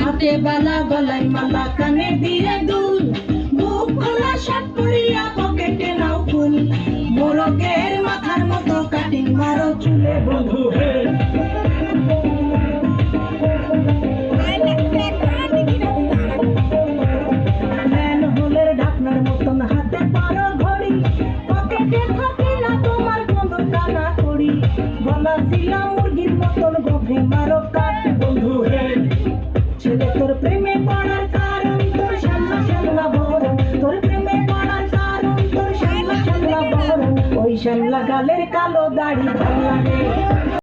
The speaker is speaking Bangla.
হাতে বালা গলায় মালা কানে দিয়ে দুল মুখ খোলা শার্ট পরিয়া পকেটে নাও ফুল মোরগের মাথার মতো কাটিং মারো চুলে বন্ধু হে ম্যানহোলের ঢাকনার মতন হাতে পারো ঘড়ি পকেটে থাকে না তোমার কোনো টানা করি গলা ছিলা মুরগির মতন গভে মারো কাট বন্ধু হে ছেলে তোর প্রেমে পড়ার কারণ তোর শ্যামলা শ্যামলা বরণ তোর প্রেমে পড়ার কারণ তোর শ্যামলা শ্যামলা বরণ ওই শ্যামলা গালের কালো দাড়ি ভাল লাগে